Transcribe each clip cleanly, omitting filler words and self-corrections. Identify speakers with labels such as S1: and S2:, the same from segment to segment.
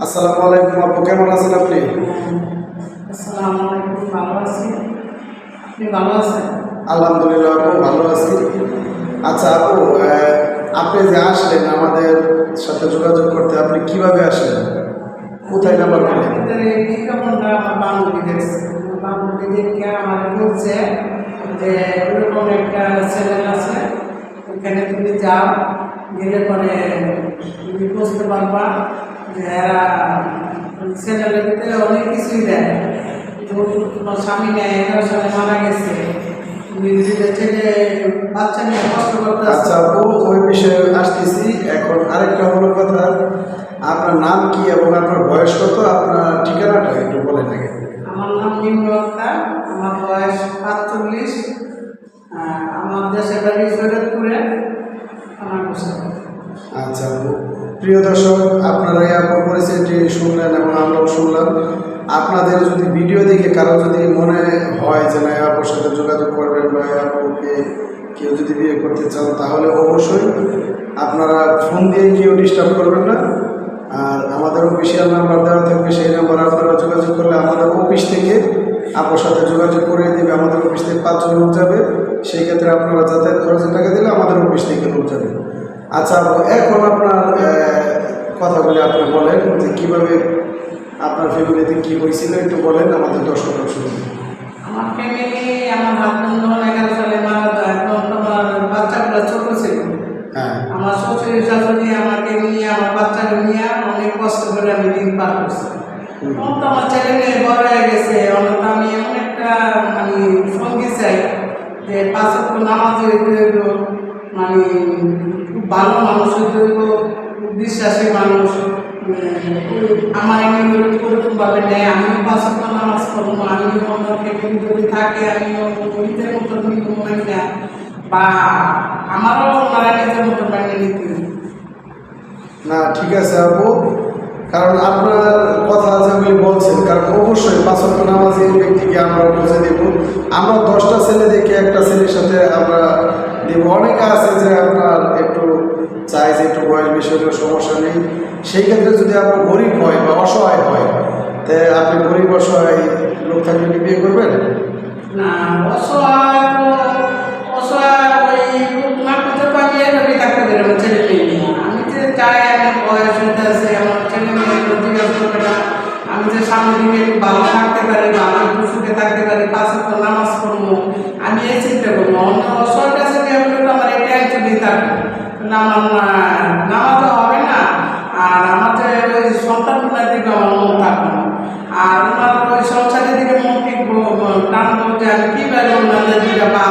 S1: আসসালামু আলাইকুম আপু, কেমন আছেন আপনি?
S2: আসসালামু আলাইকুম, ভালো আছি। আপনি ভালো আছেন?
S1: আলহামদুলিল্লাহ আপু, ভালো আছি। আচ্ছা আপু, আপনি যে আসলেন আমাদের সাথে যোগাযোগ করতে, আপনি কিভাবে আসলেন, কোথায় নাম্বার পেলেন?
S2: আপনাদের এই বিজ্ঞাপনটা আমার বান্ধবী দেখছে। বান্ধবী দেখে আমার বলছে যে ওরকম একটা চ্যানেল আছে, ওখানে তুমি যাও, গেলে পরে তুমি বুঝতে পারবা যে এরা চ্যানেলের ভিতরে অনেক কিছুই দেয়। তোমার স্বামী নেয় 11 সালে মারা গেছে, তুমি যদি ছেলে বাচ্চা নিয়ে কষ্ট করতে
S1: আচ্ছা আপু, ওই বিষয়ে আসতেছি। এখন আরেকটা হলো কথা, আপনার নাম কি এবং আপনার বয়স কত, আপনার ঠিকানাটা একটু বলেন আগে।
S2: আমার নাম নিম্ন আক্তার, আমার বয়স ৪৫, আমার দেশের বাড়ি সৈয়দপুরে, আমার বছর।
S1: আচ্ছা আপু, প্রিয় দর্শক, আপনারা এই আপুর পরিচয়টি শুনলেন এবং আমরাও শুনলাম। আপনাদের যদি ভিডিও দেখে কারো যদি মনে হয় যে না এই আপুর সাথে যোগাযোগ করবেন বা এই আপুকে কেউ যদি বিয়ে করতে চান, তাহলে অবশ্যই আপনারা ফোন দিয়ে কেউ ডিস্টার্ব করবেন না। আর আমাদের অফিসিয়াল নাম্বার দেওয়া থাকবে, সেই নাম্বার আপনারা যোগাযোগ করলে আমাদের অফিস থেকে আপুর সাথে যোগাযোগ করে দেবে। আমাদের অফিস থেকে 5 জন লোক যাবে, সেই ক্ষেত্রে আপনারা যাতায়াত খরচের টাকা দিলে আমাদের অফিস থেকে লোক যাবে। আচ্ছা আপু, এখন আপনার কথাগুলি আপনি বলেন যে কীভাবে আপনার ফ্যামিলিতে কী হয়েছিল, একটু বলেন, আমাদের দর্শক শুনুন।
S2: আমার ফ্যামিলি, আমার হাজব্যান্ড 11 সালে মারা যায়, তখন আমার বাচ্চাগুলো ছোট ছিল।
S1: হ্যাঁ,
S2: আমার শ্বশুর শাশুড়ি আমাকে নিয়ে, আমার বাচ্চাকে নিয়ে অনেক কষ্ট করে আমি দিন পার করছি। তখন তো আমার ছেলে মেয়ে বড় হয়ে গেছে, অনেক আমি এমন একটা মানে সঙ্গী চাই যে 5 ওয়াক্ত নামাজ হইতে হইব, মানে খুব ভালো মানুষ হইতে হইব, খুব বিশ্বাসী মানুষ। আমার এমনি ওরকমভাবে নেয়, আমিও 5 ওয়াক্ত নামাজ পড়বো, আমিও অন্য ফ্যামিলি যদি থাকে আমিও নিজের মতো মনে না, বা আমারও ওনারা নিজের মতো মেনে নিতে।
S1: না ঠিক আছে আপু, কারণ আপনার কথা যেগুলি বলছেন, কারণ অবশ্যই 5 ওয়াক্ত নামাজি ব্যক্তিকে আমরা বুঝে দেব। আমরা 10টা ছেলে দেখে একটা ছেলের সাথে আমরা দেব। অনেকে আছে যে আপনার একটু চাই যে একটু বয়স বেশি হলেও সমস্যা নেই, সেই ক্ষেত্রে যদি আপনার গরিব হয় বা অসহায় হয়, তে আপনি গরিব অসহায় লোক থাকলে কি বিয়ে করবেন?
S2: না, অসহায় তো অসহায় ওই না করতে পারলে এভাবেই থাকতে পারে আমার ছেলে মেয়ে নিয়ে। আমি যে চাই আমার বয়স হতে আছে, আমার ছেলে মেয়ে জিজ্ঞাসা করবে না, আমি যে সামনের দিকে একটু ভালো থাকতে পারি, ভালো একটু সুখে থাকতে পারি, 5 ওয়াক্ত নামাজ পড়বো, আমি এই চিন্তা করবো। অন্য অসহায় কাছে গিয়ে বলে তো আমার এই টেনশনই থাকবে না, আমার নামাজও হবে না, আর আমার যে ওই সন্তানগুলোর দিকে আমার মন থাকবে না, আর আমার ওই সংসারের দিকে মন টিকবো, টানবো যে আমি কীভাবে ওনাদের দিকে বা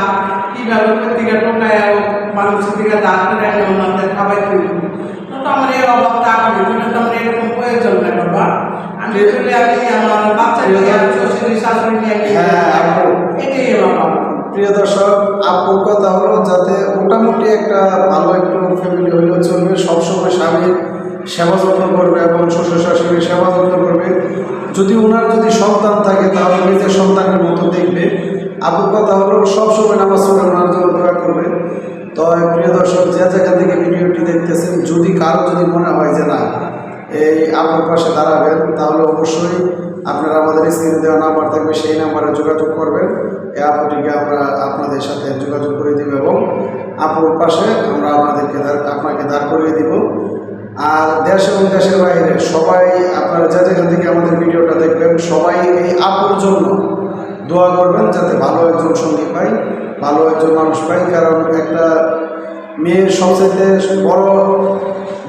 S2: কীভাবে প্রত্যেকে টোকায় মানুষের দিকে দাঁড় করে আমি ওনাদের খাবার তুলব। তো আমার এই অভাব থাকবে, তুমি তো আমার এরকম প্রয়োজন নেই বাবা। আমি চলে আমি আমার বাচ্চা নিয়ে শ্বশুরি শাশুড়ি নিয়ে এটাই বাবা।
S1: প্রিয় দর্শক, আপুর কথা হলো যাতে মোটামুটি একটা ভালো একটু ফ্যামিলি হলেও চলবে, সবসময় স্বামীর সেবা যত্ন করবে এবং শ্বশুর শাশুড়ির সেবা যত্ন করবে। যদি ওনার যদি সন্তান থাকে তাহলে নিজের সন্তানের মতো দেখবে। আপুর কথা হলো সবসময় নামাজ পড়ে ওনার জন্য দোয়া করবে। তো প্রিয় দর্শক, যে জায়গা থেকে ভিডিওটি দেখতেছেন, যদি কারো যদি মনে হয় যে না এই আপুর পাশে দাঁড়াবেন, তাহলে অবশ্যই আপনারা আমাদের স্ক্রিনে দেওয়া নাম্বার থাকবে, সেই নাম্বারে যোগাযোগ করবেন। এই আপুটিকে আমরা আপনাদের সাথে যোগাযোগ করে দিব এবং আপুর পাশে আমরা আপনাকে দাঁড় করিয়ে দিব। আর দেশ এবং দেশের বাইরে সবাই, আপনারা যে যেখান থেকে আমাদের ভিডিওটা দেখবেন, সবাই এই আপুর জন্য দোয়া করবেন যাতে ভালো একজন সঙ্গী পাই, ভালো একজন মানুষ পাই। কারণ একটা মেয়ের সবচেয়ে বড়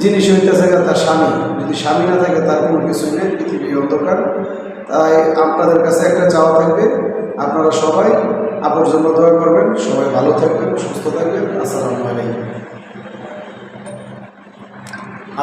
S1: জিনিস হইতেছে তার স্বামী। যদি স্বামী না থাকে তার কোনো কিছুই নেই, পৃথিবী অন্ধকার। তাই আপনাদের কাছে একটা চাওয়া থাকবে, আপনারা সবাই আপুর জন্য দোয়া করবেন। সবাই ভালো থাকবেন, সুস্থ থাকবেন। আসসালামু আলাইকুম।